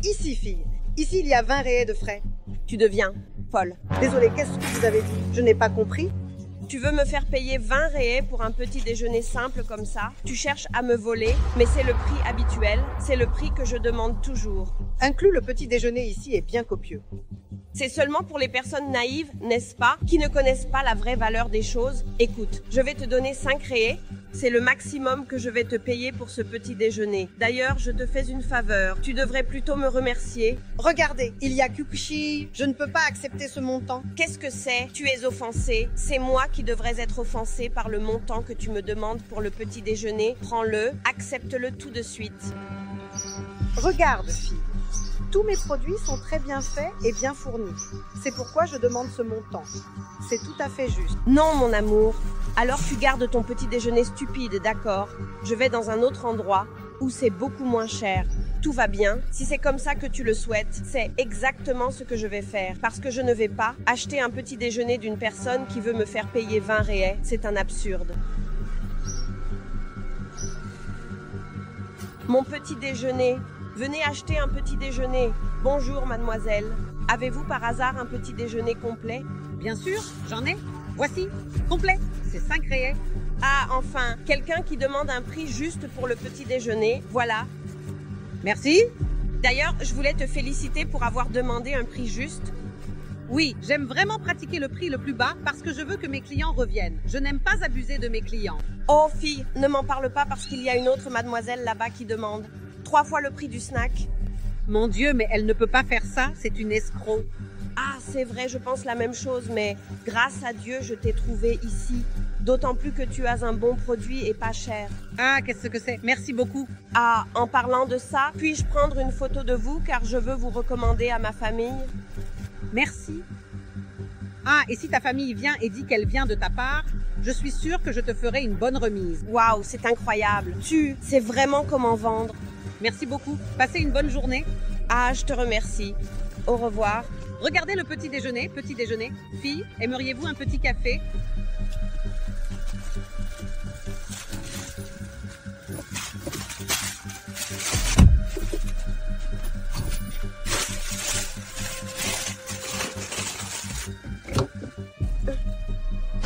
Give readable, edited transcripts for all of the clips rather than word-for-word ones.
Ici, fille. Ici, il y a 20 rayés de frais. Tu deviens folle. Désolée, qu'est-ce que vous avez dit? Je n'ai pas compris. Tu veux me faire payer 20 rayés pour un petit déjeuner simple comme ça? Tu cherches à me voler, mais c'est le prix habituel, c'est le prix que je demande toujours. Inclus le petit déjeuner ici est bien copieux. C'est seulement pour les personnes naïves, n'est-ce pas, qui ne connaissent pas la vraie valeur des choses. Écoute, je vais te donner 5 rayés. C'est le maximum que je vais te payer pour ce petit déjeuner. D'ailleurs, je te fais une faveur. Tu devrais plutôt me remercier. Regardez, il y a Kukushi. Je ne peux pas accepter ce montant. Qu'est-ce que c'est? Tu es offensé. C'est moi qui devrais être offensé par le montant que tu me demandes pour le petit déjeuner. Prends-le, accepte-le tout de suite. Regarde, fille. Tous mes produits sont très bien faits et bien fournis. C'est pourquoi je demande ce montant. C'est tout à fait juste. Non, mon amour. Alors tu gardes ton petit déjeuner stupide, d'accord? Je vais dans un autre endroit où c'est beaucoup moins cher. Tout va bien. Si c'est comme ça que tu le souhaites, c'est exactement ce que je vais faire. Parce que je ne vais pas acheter un petit déjeuner d'une personne qui veut me faire payer 20 rayés. C'est un absurde. Mon petit déjeuner. Venez acheter un petit déjeuner. Bonjour, mademoiselle. Avez-vous par hasard un petit déjeuner complet? Bien sûr, j'en ai. Voici, complet. C'est 5 rayés. Ah, enfin, quelqu'un qui demande un prix juste pour le petit déjeuner. Voilà. Merci. D'ailleurs, je voulais te féliciter pour avoir demandé un prix juste. Oui, j'aime vraiment pratiquer le prix le plus bas parce que je veux que mes clients reviennent. Je n'aime pas abuser de mes clients. Oh, fille, ne m'en parle pas parce qu'il y a une autre mademoiselle là-bas qui demande 3 fois le prix du snack. Mon Dieu, mais elle ne peut pas faire ça, c'est une escroc. Ah, c'est vrai, je pense la même chose, mais grâce à Dieu, je t'ai trouvé ici. D'autant plus que tu as un bon produit et pas cher. Ah, qu'est-ce que c'est? Merci beaucoup. Ah, en parlant de ça, puis-je prendre une photo de vous car je veux vous recommander à ma famille? Merci. Ah, et si ta famille vient et dit qu'elle vient de ta part, je suis sûre que je te ferai une bonne remise. Waouh, c'est incroyable. Tu sais vraiment comment vendre. Merci beaucoup. Passez une bonne journée. Ah, je te remercie. Au revoir. Regardez le petit déjeuner. Petit déjeuner. Fille, aimeriez-vous un petit café?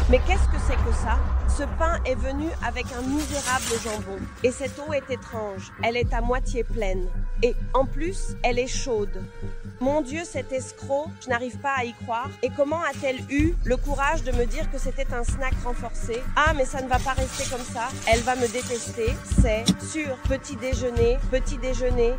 Mais qu'est-ce que c'est que ça? Ce pain est venu avec un misérable jambon. Et cette eau est étrange. Elle est à moitié pleine. Et en plus, elle est chaude. Mon Dieu, cet escroc, je n'arrive pas à y croire. Et comment a-t-elle eu le courage de me dire que c'était un snack renforcé? Ah, mais ça ne va pas rester comme ça. Elle va me détester. C'est sûr. Petit déjeuner.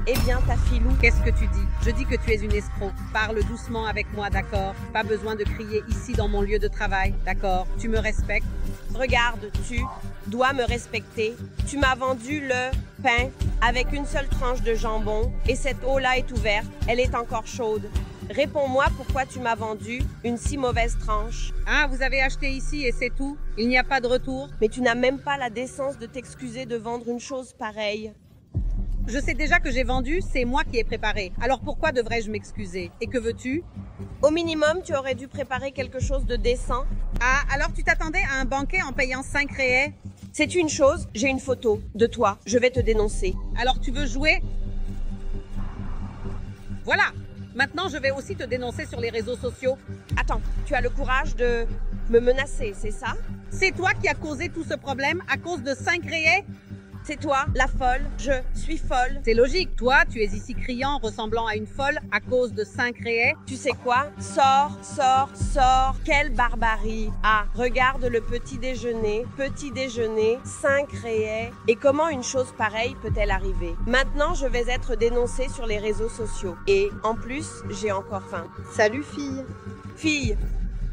Eh bien, ta filou. Qu'est-ce que tu dis? Je dis que tu es une escroc. Parle doucement avec moi, d'accord? Pas besoin de crier ici dans mon lieu de travail, d'accord? Tu me respectes? Regarde, tu dois me respecter. Tu m'as vendu le pain avec une seule tranche de jambon et cette eau-là est ouverte. Elle est encore chaude. Réponds-moi pourquoi tu m'as vendu une si mauvaise tranche. Ah, vous avez acheté ici et c'est tout? Il n'y a pas de retour? Mais tu n'as même pas la décence de t'excuser de vendre une chose pareille. Je sais déjà que j'ai vendu, c'est moi qui ai préparé. Alors pourquoi devrais-je m'excuser? Et que veux-tu? Au minimum, tu aurais dû préparer quelque chose de décent. Ah, alors tu t'attendais à un banquet en payant 5 rayés? C'est une chose, j'ai une photo de toi. Je vais te dénoncer. Alors tu veux jouer? Voilà. Maintenant, je vais aussi te dénoncer sur les réseaux sociaux. Attends, tu as le courage de me menacer, c'est ça? C'est toi qui as causé tout ce problème à cause de 5 rayés? C'est toi, la folle. Je suis folle. C'est logique. Toi, tu es ici criant, ressemblant à une folle à cause de 5 rayés. Tu sais quoi? Sors, sors, sors. Quelle barbarie. Ah, regarde le petit déjeuner. Petit déjeuner, 5 rayés. Et comment une chose pareille peut-elle arriver? Maintenant, je vais être dénoncée sur les réseaux sociaux. Et en plus, j'ai encore faim. Salut, fille. Fille,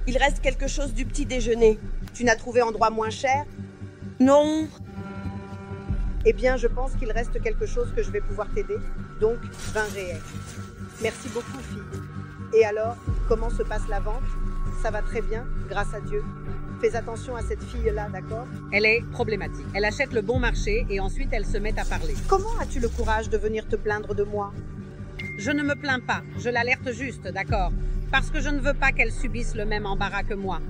il reste quelque chose du petit déjeuner. Tu n'as trouvé endroit moins cher? Non. Eh bien, je pense qu'il reste quelque chose que je vais pouvoir t'aider. Donc, 20 rayés. Merci beaucoup, fille. Et alors, comment se passe la vente? Ça va très bien, grâce à Dieu. Fais attention à cette fille-là, d'accord? Elle est problématique. Elle achète le bon marché et ensuite elle se met à parler. Comment as-tu le courage de venir te plaindre de moi? Je ne me plains pas, je l'alerte juste, d'accord? Parce que je ne veux pas qu'elle subisse le même embarras que moi.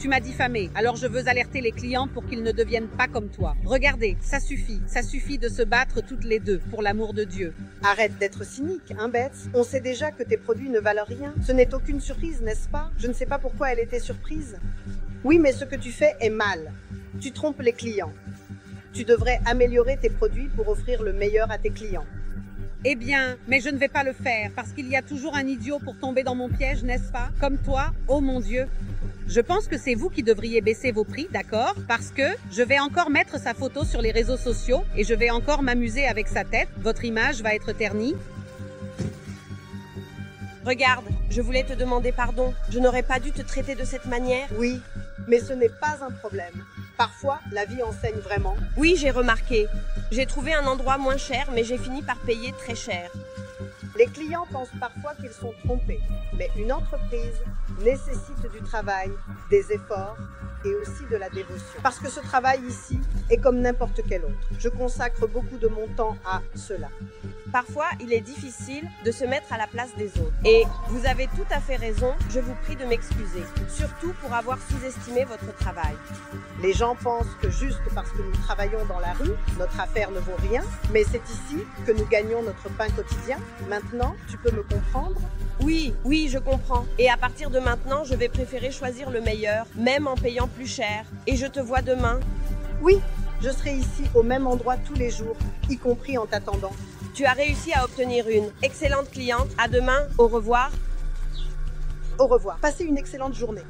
Tu m'as diffamé, alors je veux alerter les clients pour qu'ils ne deviennent pas comme toi. Regardez, ça suffit de se battre toutes les deux, pour l'amour de Dieu. Arrête d'être cynique, hein, Beth? On sait déjà que tes produits ne valent rien. Ce n'est aucune surprise, n'est-ce pas? Je ne sais pas pourquoi elle était surprise. Oui, mais ce que tu fais est mal. Tu trompes les clients. Tu devrais améliorer tes produits pour offrir le meilleur à tes clients. Eh bien, mais je ne vais pas le faire, parce qu'il y a toujours un idiot pour tomber dans mon piège, n'est-ce pas? Comme toi, oh mon Dieu. Je pense que c'est vous qui devriez baisser vos prix, d'accord? Parce que je vais encore mettre sa photo sur les réseaux sociaux et je vais encore m'amuser avec sa tête. Votre image va être ternie. Regarde, je voulais te demander pardon. Je n'aurais pas dû te traiter de cette manière. Oui, mais ce n'est pas un problème. Parfois, la vie enseigne vraiment. Oui, j'ai remarqué. J'ai trouvé un endroit moins cher, mais j'ai fini par payer très cher. Les clients pensent parfois qu'ils sont trompés, mais une entreprise nécessite du travail, des efforts et aussi de la dévotion. Parce que ce travail ici est comme n'importe quel autre. Je consacre beaucoup de mon temps à cela. Parfois, il est difficile de se mettre à la place des autres. Et vous avez tout à fait raison, je vous prie de m'excuser, surtout pour avoir sous-estimé votre travail. Les gens pensent que juste parce que nous travaillons dans la rue, notre affaire ne vaut rien, mais c'est ici que nous gagnons notre pain quotidien. Maintenant, tu peux me comprendre? Oui, je comprends. Et à partir de maintenant, je vais préférer choisir le meilleur, même en payant plus cher. Et je te vois demain. Oui, je serai ici au même endroit tous les jours, y compris en t'attendant. Tu as réussi à obtenir une excellente cliente. À demain, au revoir. Au revoir. Passez une excellente journée.